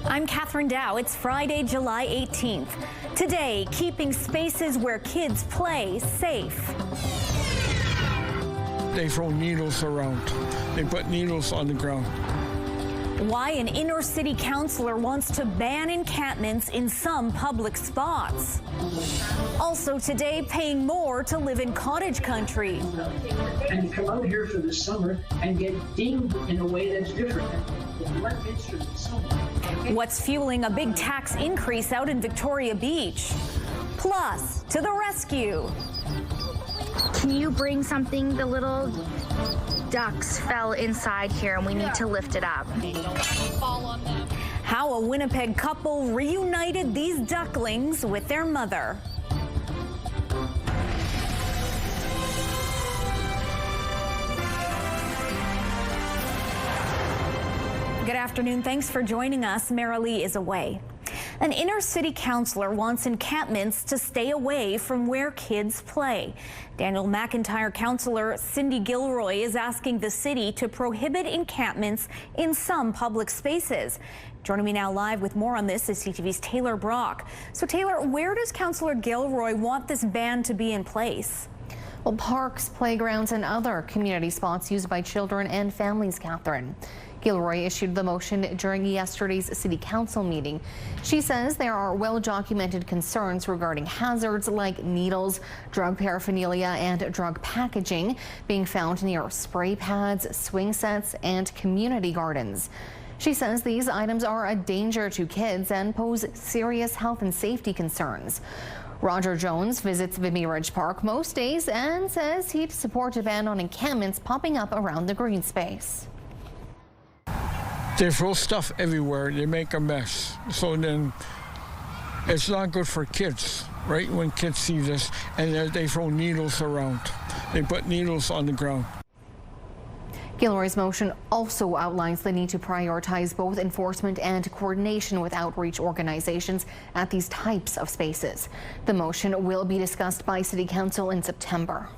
I'm Catherine Dow. It's Friday, July 18th. Today, keeping spaces where kids play safe. They throw needles around. They put needles on the ground. Why an inner city councillor wants to ban encampments in some public spots. Also today, paying more to live in cottage country. And you come out here for the summer and get dinged in a way that's different. What's fueling a big tax increase out in Victoria Beach? Plus, to the rescue. Can you bring something? The little ducks fell inside here and we need to lift it up. How a Winnipeg couple reunited these ducklings with their mother. Good afternoon. Thanks for joining us. Marilee is away. An inner city councillor wants encampments to stay away from where kids play. Daniel McIntyre councillor Cindy Gilroy is asking the city to prohibit encampments in some public spaces. Joining me now live with more on this is CTV's Taylor Brock. So Taylor, where does Councillor Gilroy want this ban to be in place? Well, parks, playgrounds and other community spots used by children and families, Catherine. Gilroy issued the motion during yesterday's City Council meeting. She says there are well-documented concerns regarding hazards like needles, drug paraphernalia and drug packaging being found near spray pads, swing sets and community gardens. She says these items are a danger to kids and pose serious health and safety concerns. Roger Jones visits Vimy Ridge Park most days and says he'd support a ban on encampments popping up around the green space. They throw stuff everywhere. They make a mess. So then it's not good for kids, right? When kids see this, and they throw needles around. They put needles on the ground. Gilroy's motion also outlines the need to prioritize both enforcement and coordination with outreach organizations at these types of spaces. The motion will be discussed by City Council in September.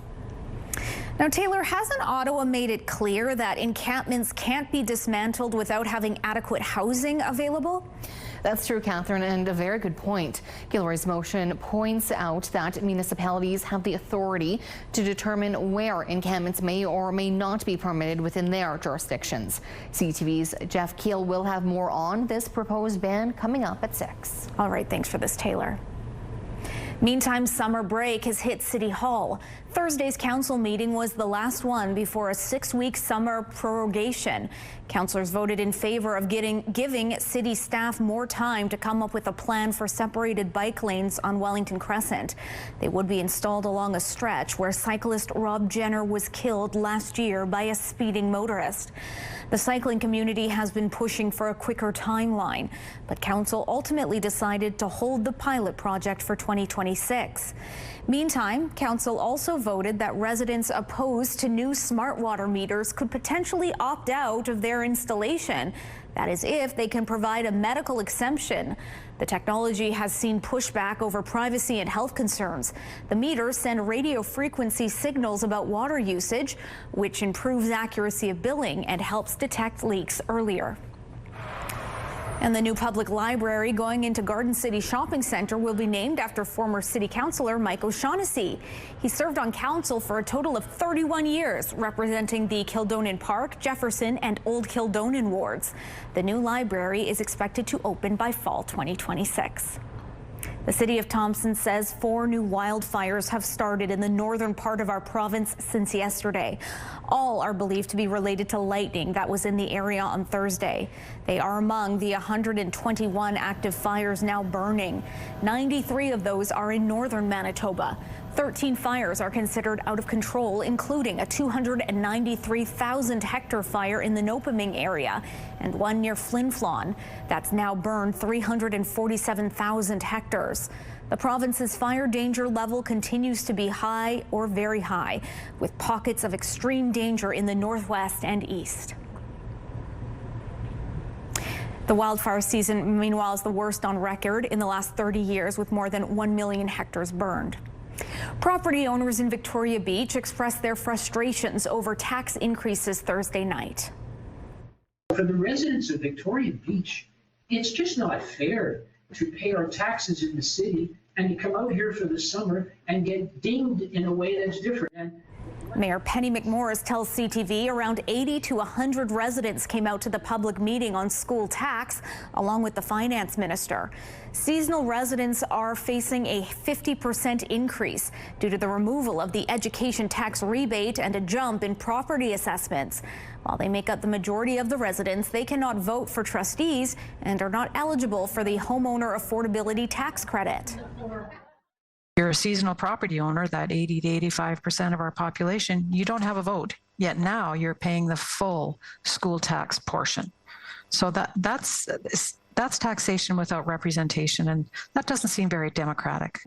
Now, Taylor, hasn't Ottawa made it clear that encampments can't be dismantled without having adequate housing available? That's true, Catherine, and a very good point. Gilroy's motion points out that municipalities have the authority to determine where encampments may or may not be permitted within their jurisdictions. CTV's Jeff Keel will have more on this proposed ban coming up at 6. All right, thanks for this, Taylor. Meantime, summer break has hit City Hall. Thursday's council meeting was the last one before a 6-week summer prorogation. Councillors voted in favor of giving city staff more time to come up with a plan for separated bike lanes on Wellington Crescent. They would be installed along a stretch where cyclist Rob Jenner was killed last year by a speeding motorist. The cycling community has been pushing for a quicker timeline, but council ultimately decided to hold the pilot project for 2026. Meantime, council also voted that residents opposed to new smart water meters could potentially opt out of their installation. That is, if they can provide a medical exemption. The technology has seen pushback over privacy and health concerns. The meters send radio frequency signals about water usage, which improves accuracy of billing and helps detect leaks earlier. And the new public library going into Garden City Shopping Centre will be named after former city councillor Mike O'Shaughnessy. He served on council for a total of 31 years, representing the Kildonan Park, Jefferson and Old Kildonan wards. The new library is expected to open by fall 2026. The city of Thompson says 4 new wildfires have started in the northern part of our province since yesterday. All are believed to be related to lightning that was in the area on Thursday. They are among the 121 active fires now burning. 93 of those are in northern Manitoba. 13 fires are considered out of control, including a 293,000 hectare fire in the Nopaming area and one near Flin Flon that's now burned 347,000 hectares. The province's fire danger level continues to be high or very high, with pockets of extreme danger in the northwest and east. The wildfire season, meanwhile, is the worst on record in the last 30 years, with more than 1 million hectares burned. Property owners in Victoria Beach expressed their frustrations over tax increases Thursday night. For the residents of Victoria Beach, It's just not fair to pay our taxes in the city and to come out here for the summer and get dinged in a way that's different. And Mayor Penny McMorris tells CTV around 80 to 100 residents came out to the public meeting on school tax, along with the finance minister. Seasonal residents are facing a 50% increase due to the removal of the education tax rebate and a jump in property assessments. While they make up the majority of the residents, they cannot vote for trustees and are not eligible for the homeowner affordability tax credit. You're a seasonal property owner, that 80 to 85% of our population, you don't have a vote. Yet now you're paying the full school tax portion. So that's taxation without representation, and that doesn't seem very democratic.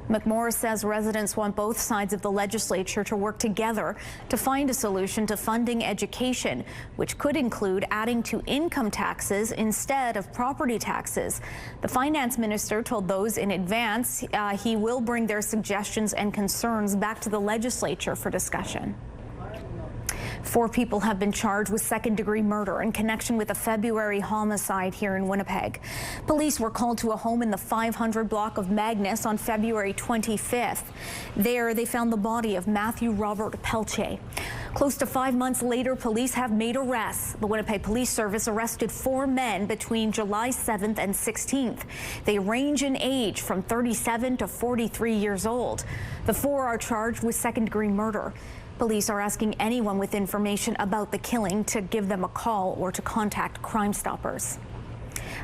McMorris says residents want both sides of the legislature to work together to find a solution to funding education, which could include adding to income taxes instead of property taxes. The finance minister told those in advance he will bring their suggestions and concerns back to the legislature for discussion. 4 people have been charged with second-degree murder in connection with a February homicide here in Winnipeg. Police were called to a home in the 500 block of Magnus on February 25th. There, they found the body of Matthew Robert Pelche. Close to 5 months later, police have made arrests. The Winnipeg Police Service arrested 4 men between July 7th and 16th. They range in age from 37 to 43 years old. The 4 are charged with second-degree murder. Police are asking anyone with information about the killing to give them a call or to contact Crime Stoppers.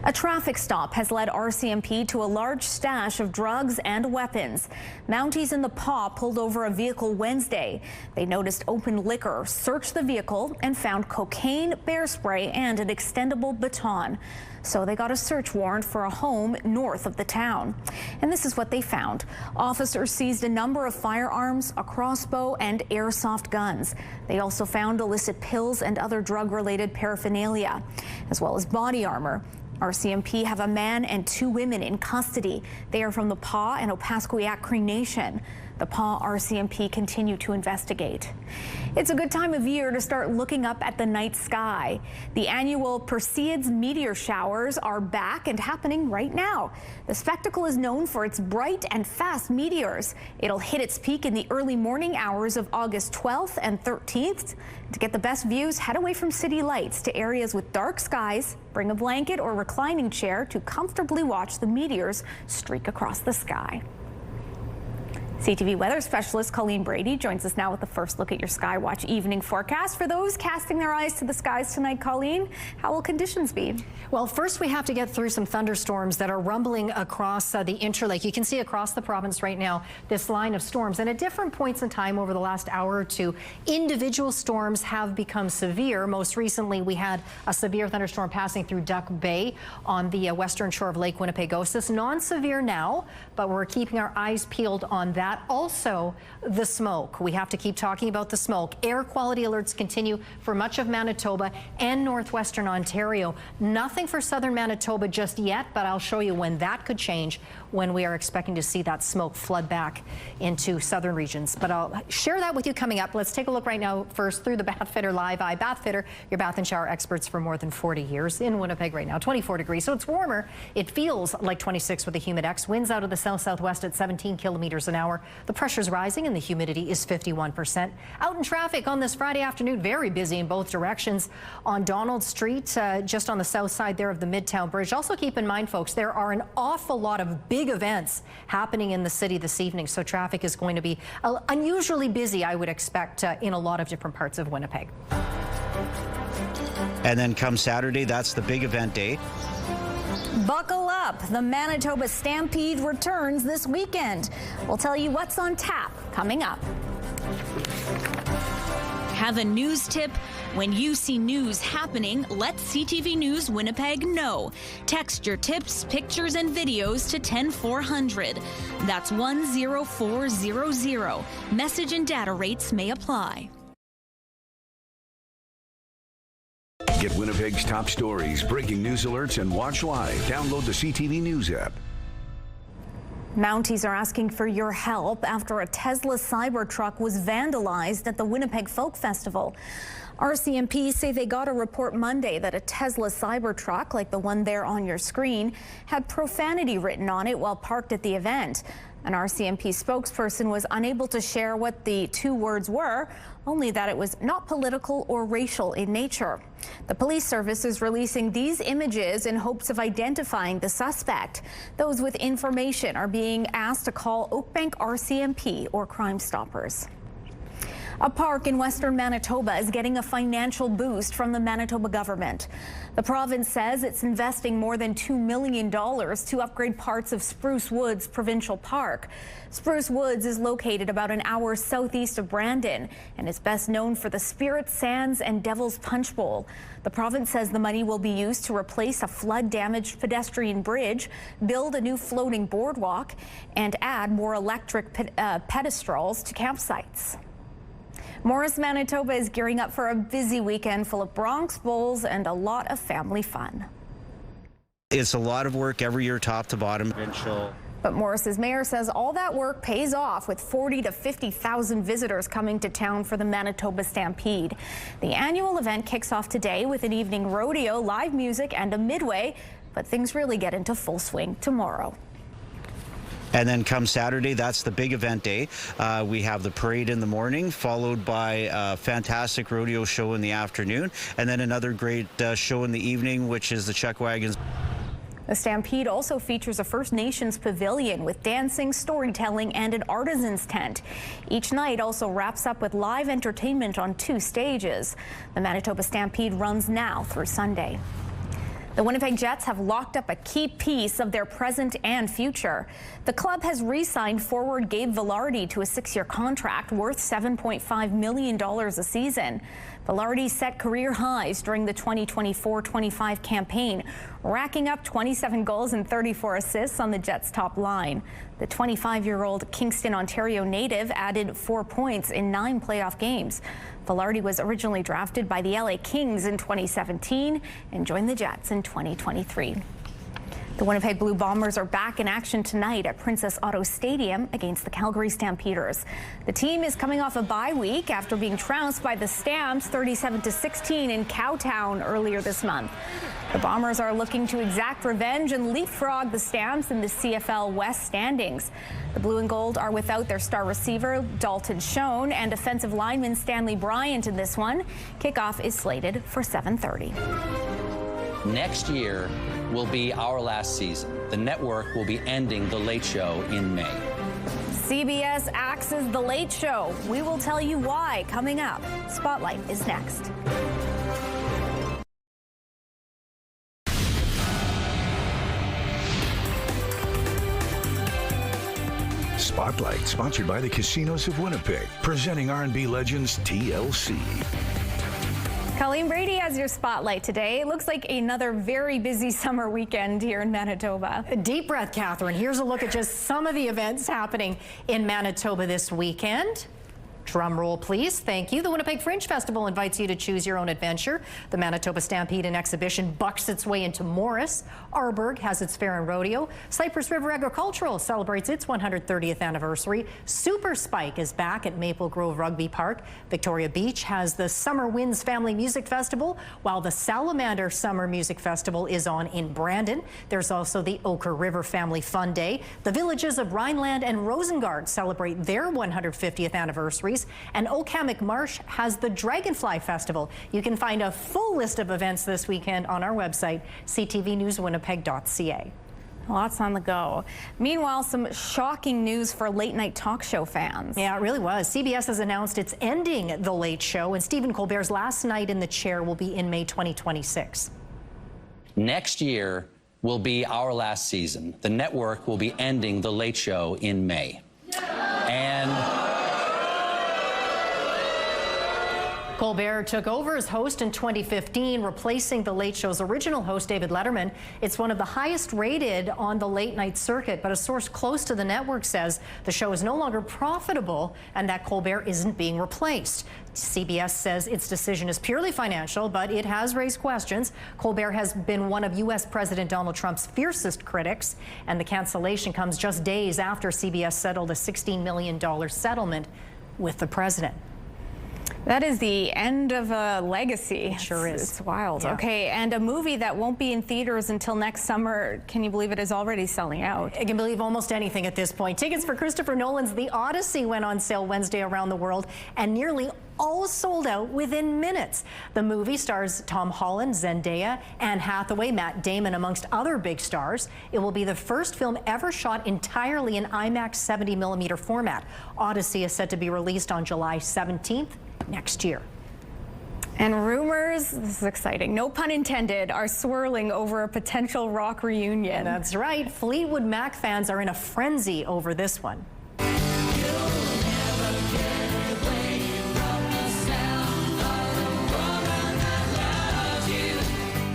A traffic stop has led RCMP to a large stash of drugs and weapons. Mounties in the Paw pulled over a vehicle Wednesday. They noticed open liquor, searched the vehicle, and found cocaine, bear spray, and an extendable baton. So they got a search warrant for a home north of the town. And this is what they found. Officers seized a number of firearms, a crossbow, and airsoft guns. They also found illicit pills and other drug-related paraphernalia, as well as body armor. RCMP have a man and 2 women in custody. They are from the Paw and Opaskwayak Cree Nation. The Paw RCMP continue to investigate. It's a good time of year to start looking up at the night sky. The annual Perseids meteor showers are back and happening right now. The spectacle is known for its bright and fast meteors. It'll hit its peak in the early morning hours of August 12th and 13th. To get the best views, head away from city lights to areas with dark skies. Bring a blanket or reclining chair to comfortably watch the meteors streak across the sky. CTV weather specialist Colleen Brady joins us now with the first look at your Skywatch evening forecast. For those casting their eyes to the skies tonight, Colleen, how will conditions be? Well, first we have to get through some thunderstorms that are rumbling across the Interlake. You can see across the province right now this line of storms, and at different points in time over the last hour or two, individual storms have become severe. Most recently, we had a severe thunderstorm passing through Duck Bay on the western shore of Lake Winnipegosis. Non-severe now, but we're keeping our eyes peeled on that. Also, the smoke. We have to keep talking about the smoke. Air quality alerts continue for much of Manitoba and northwestern Ontario. Nothing for southern Manitoba just yet, but I'll show you when that could change, when we are expecting to see that smoke flood back into southern regions. But I'll share that with you coming up. Let's take a look right now first through the Bathfitter Live Eye. Bathfitter, your bath and shower experts for more than 40 years in Winnipeg right now. 24 degrees, so it's warmer. It feels like 26 with a humidex. Winds out of the south-southwest at 17 kilometers an hour. The pressure's rising and the humidity is 51%. Out in traffic on this Friday afternoon, very busy in both directions on Donald Street, just on the south side there of the Midtown Bridge. Also keep in mind, folks, there are an awful lot of big events happening in the city this evening, so traffic is going to be unusually busy, I would expect, in a lot of different parts of Winnipeg. And then come Saturday, that's the big event day. Buckle up. The Manitoba Stampede returns this weekend. We'll tell you what's on tap coming up. Have a news tip? When you see news happening, let CTV News Winnipeg know. Text your tips, pictures, and videos to 10400. That's 10400. Message and data rates may apply. Get Winnipeg's top stories, breaking news alerts, and watch live. Download the CTV News app. Mounties are asking for your help after a Tesla Cybertruck was vandalized at the Winnipeg Folk Festival. RCMP say they got a report Monday that a Tesla Cybertruck, like the one there on your screen, had profanity written on it while parked at the event. An RCMP spokesperson was unable to share what the two words were, only that it was not political or racial in nature. The police service is releasing these images in hopes of identifying the suspect. Those with information are being asked to call Oakbank RCMP or Crime Stoppers. A park in western Manitoba is getting a financial boost from the Manitoba government. The province says it's investing more than $2 million to upgrade parts of Spruce Woods Provincial Park. Spruce Woods is located about an hour southeast of Brandon and is best known for the Spirit Sands and Devil's Punch Bowl. The province says the money will be used to replace a flood-damaged pedestrian bridge, build a new floating boardwalk, and add more electric pedestals to campsites. Morris, Manitoba is gearing up for a busy weekend full of Bronx Bowls and a lot of family fun. It's a lot of work every year, top to bottom. But Morris's mayor says all that work pays off with 40 to 50,000 visitors coming to town for the Manitoba Stampede. The annual event kicks off today with an evening rodeo, live music, and a midway, but things really get into full swing tomorrow. And then come Saturday, that's the big event day. We have the parade in the morning, followed by a fantastic rodeo show in the afternoon, and then another great show in the evening, which is the Chuck Wagons. The Stampede also features a First Nations pavilion with dancing, storytelling, and an artisan's tent. Each night also wraps up with live entertainment on 2 stages. The Manitoba Stampede runs now through Sunday. The Winnipeg Jets have locked up a key piece of their present and future. The club has re-signed forward Gabe Valardi to a 6-year contract worth $7.5 million a season. Valardi set career highs during the 2024-25 campaign, racking up 27 goals and 34 assists on the Jets' top line. The 25-year-old Kingston, Ontario native added 4 points in 9 playoff games. Valardi was originally drafted by the LA Kings in 2017 and joined the Jets in 2023. The Winnipeg Blue Bombers are back in action tonight at Princess Auto Stadium against the Calgary Stampeders. The team is coming off a bye week after being trounced by the Stamps 37-16 in Cowtown earlier this month. The Bombers are looking to exact revenge and leapfrog the Stamps in the CFL West standings. The Blue and Gold are without their star receiver Dalton Schoen and defensive lineman Stanley Bryant in this one. Kickoff is slated for 7:30. Next year will be our last season. The network will be ending The Late Show in May. CBS axes The Late Show. We will tell you why coming up. Spotlight is next. Spotlight, sponsored by the Casinos of Winnipeg, presenting R&B legends TLC. Colleen Brady has your spotlight today. It looks like another very busy summer weekend here in Manitoba. A deep breath, Catherine. Here's a look at just some of the events happening in Manitoba this weekend. Drum roll, please. Thank you. The Winnipeg Fringe Festival invites you to choose your own adventure. The Manitoba Stampede and Exhibition bucks its way into Morris. Arborg has its fair and rodeo. Cypress River Agricultural celebrates its 130th anniversary. Super Spike is back at Maple Grove Rugby Park. Victoria Beach has the Summer Winds Family Music Festival, while the Salamander Summer Music Festival is on in Brandon. There's also the Ochre River Family Fun Day. The villages of Rhineland and Rosengard celebrate their 150th anniversaries. And Oakhammock Marsh has the Dragonfly Festival. You can find a full list of events this weekend on our website, ctvnewswinnipeg.ca. Lots on the go. Meanwhile, some shocking news for late night talk show fans. Yeah, it really was. CBS has announced it's ending The Late Show, and Stephen Colbert's last night in the chair will be in May 2026. Next year will be our last season. The network will be ending The Late Show in May. And Colbert took over as host in 2015, replacing The Late Show's original host, David Letterman. It's one of the highest rated on the late night circuit, but a source close to the network says the show is no longer profitable and that Colbert isn't being replaced. CBS says its decision is purely financial, but it has raised questions. Colbert has been one of U.S. President Donald Trump's fiercest critics, and the cancellation comes just days after CBS settled a $16 million settlement with the president. That is the end of a legacy. It sure is. It's wild. Yeah. Okay, and a movie that won't be in theaters until next summer. Can you believe it is already selling out? I can believe almost anything at this point. Tickets for Christopher Nolan's The Odyssey went on sale Wednesday around the world, and nearly all sold out within minutes. The movie stars Tom Holland, Zendaya, Anne Hathaway, Matt Damon, amongst other big stars. It will be the first film ever shot entirely in IMAX 70mm format. Odyssey is set to be released on July 17th next year. And rumors, this is exciting, no pun intended, are swirling over a potential rock reunion. That's right. Fleetwood Mac fans are in a frenzy over this one.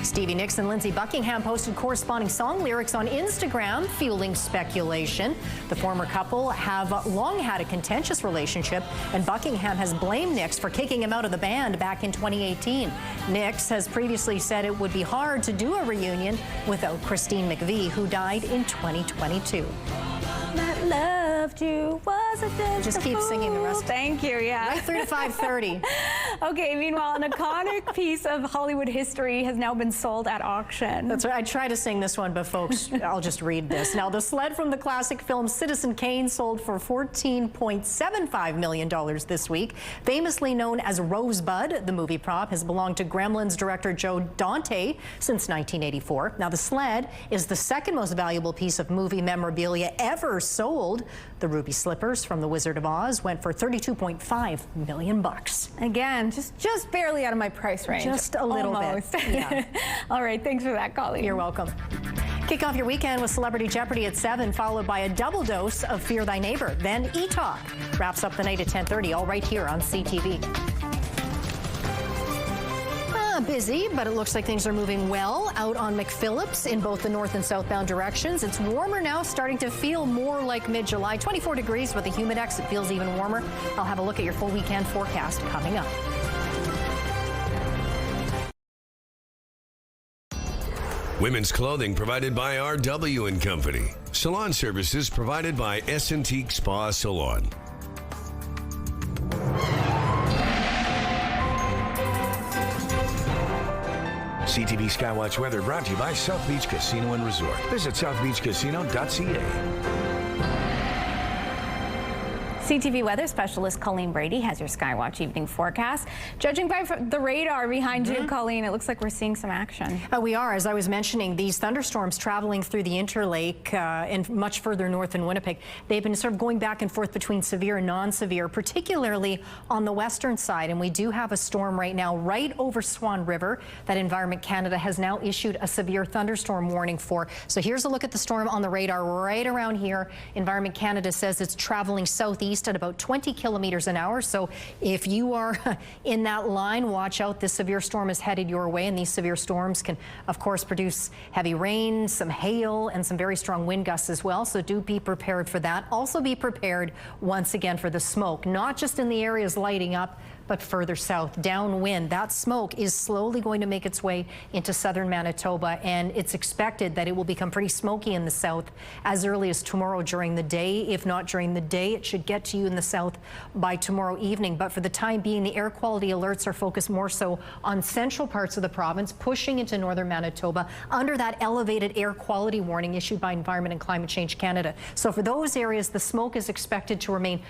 Stevie Nicks and Lindsey Buckingham posted corresponding song lyrics on Instagram, fueling speculation. The former couple have long had a contentious relationship, and Buckingham has blamed Nicks for kicking him out of the band back in 2018. Nicks has previously said it would be hard to do a reunion without Christine McVie, who died in 2022. That loved you wasn't just keep singing the rest. Thank you, yeah. Right through to 5:30. Okay, meanwhile, an iconic piece of Hollywood history has now been sold at auction. That's right. I try to sing this one, but folks, I'll just read this. Now, the sled from the classic film Citizen Kane sold for $14.75 million this week. Famously known as Rosebud, the movie prop has belonged to Gremlins director Joe Dante since 1984. Now, the sled is the second most valuable piece of movie memorabilia ever sold. The ruby slippers from The Wizard of Oz went for $32.5 million. Again, just barely out of my price range. Just a little Almost. bit. Yeah. All right, thanks for that, Colleen. You're welcome. Kick off your weekend with Celebrity Jeopardy at 7, followed by a double dose of Fear Thy Neighbor. Then E-Talk wraps up the night at 10:30, all right here on CTV. Busy, but it looks like things are moving well out on McPhillips in both the north and southbound directions. It's warmer now, starting to feel more like mid-July. 24 degrees with a humidex. It feels even warmer. I'll have a look at your full weekend forecast coming up. Women's clothing provided by RW & Company. Salon services provided by S&T Spa Salon. CTV Skywatch weather brought to you by South Beach Casino and Resort. Visit southbeachcasino.ca. CTV weather specialist Colleen Brady has your Skywatch evening forecast. Judging by the radar behind you, Colleen, it looks like we're seeing some action. We are, as I was mentioning, these thunderstorms traveling through the Interlake and much further north in Winnipeg. They've been sort of going back and forth between severe and non-severe, particularly on the western side. And we do have a storm right now right over Swan River that Environment Canada has now issued a severe thunderstorm warning for. So here's a look at the storm on the radar right around here. Environment Canada says it's traveling southeast at about 20 kilometers an hour. So if you are in that line, watch out. This severe storm is headed your way, and these severe storms can, of course, produce heavy rain, some hail, and some very strong wind gusts as well. So do be prepared for that. Also be prepared once again for the smoke, not just in the areas lighting up, but further south, downwind. That smoke is slowly going to make its way into southern Manitoba, and it's expected that it will become pretty smoky in the south as early as tomorrow during the day. If not during the day, it should get to you in the south by tomorrow evening. But for the time being, the air quality alerts are focused more so on central parts of the province, pushing into northern Manitoba under that elevated air quality warning issued by Environment and Climate Change Canada. So for those areas, the smoke is expected to remain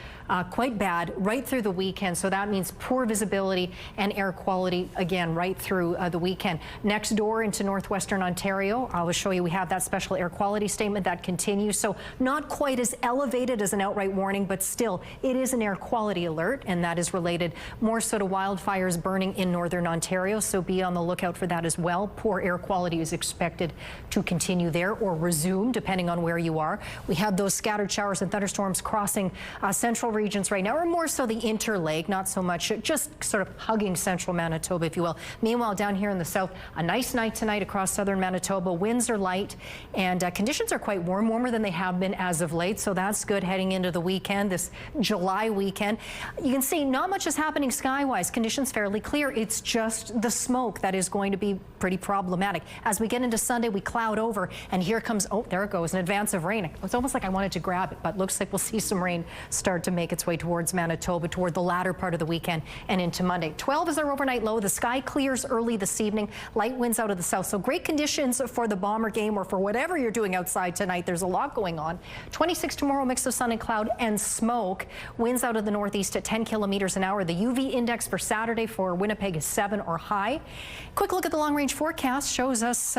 quite bad right through the weekend. So that means poor visibility and air quality again right through the weekend. Next door into northwestern Ontario, I will show you we have that special air quality statement that continues. So not quite as elevated as an outright warning, but still it is an air quality alert, and that is related more so to wildfires burning in northern Ontario. So be on the lookout for that as well. Poor air quality is expected to continue there or resume depending on where you are. We have those scattered showers and thunderstorms crossing central regions right now, or more so the Interlake, not so much just sort of hugging central Manitoba, if you will. Meanwhile, down here in the south, a nice night tonight across southern Manitoba. Winds are light, and conditions are quite warm, warmer than they have been as of late, so that's good heading into the weekend, this July weekend. You can see not much is happening skywise. Conditions fairly clear. It's just the smoke that is going to be pretty problematic. As we get into Sunday, we cloud over, and here comes, oh, there it goes, an advance of rain. It's almost like I wanted to grab it, but looks like we'll see some rain start to make its way towards Manitoba toward the latter part of the weekend and into Monday. 12 is our overnight low. The sky clears early this evening. Light winds out of the south. So great conditions for the Bomber game or for whatever you're doing outside tonight. There's a lot going on. 26 tomorrow, mix of sun and cloud and smoke. Winds out of the northeast at 10 kilometers an hour. The UV index for Saturday for Winnipeg is 7 or high. Quick look at the long-range forecast shows us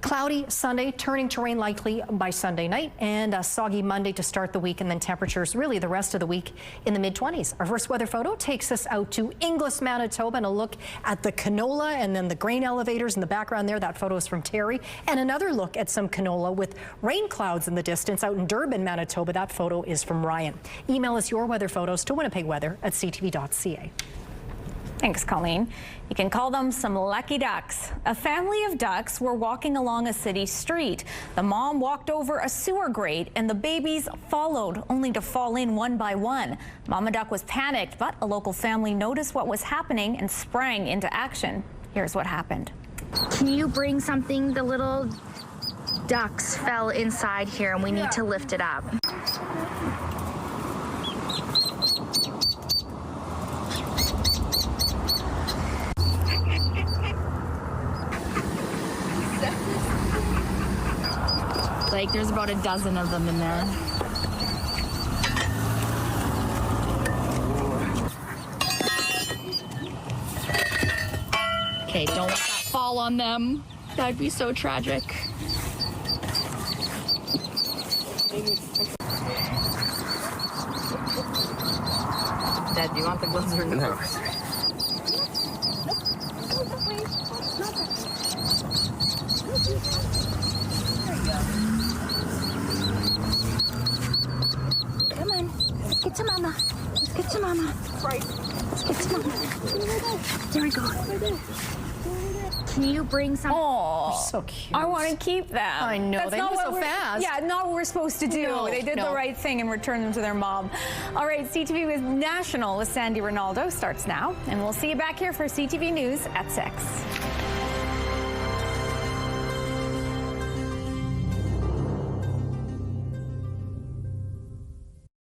cloudy Sunday, turning to rain likely by Sunday night, and a soggy Monday to start the week, and then temperatures really the rest of the week in the mid-20s. Our first weather photo takes us out to Inglis, Manitoba, and a look at the canola and then the grain elevators in the background there. That photo is from Terry. And another look at some canola with rain clouds in the distance out in Durban, Manitoba. That photo is from Ryan. Email us your weather photos to winnipegweather@ctv.ca. Thanks, Colleen. You can call them some lucky ducks. A family of ducks were walking along a city street. The mom walked over a sewer grate and the babies followed, only to fall in one by one. Mama duck was panicked, but a local family noticed what was happening and sprang into action. Here's what happened. Can you bring something? The little ducks fell inside here and we need to lift it up. Like there's about a dozen of them in there. Okay, don't let that fall on them. That'd be so tragic. Dad, do you want the gloves or no? Come on, let's get to Mama. Let's get to Mama. Right. Let's get to Mama. There we go. Can you bring some? Oh, so cute. I want to keep them. I know. That's they not move what so fast. Yeah, not what we're supposed to do. No, they did the right thing and returned them to their mom. All right, CTV with National with Sandy Ronaldo starts now, and we'll see you back here for CTV News at 6.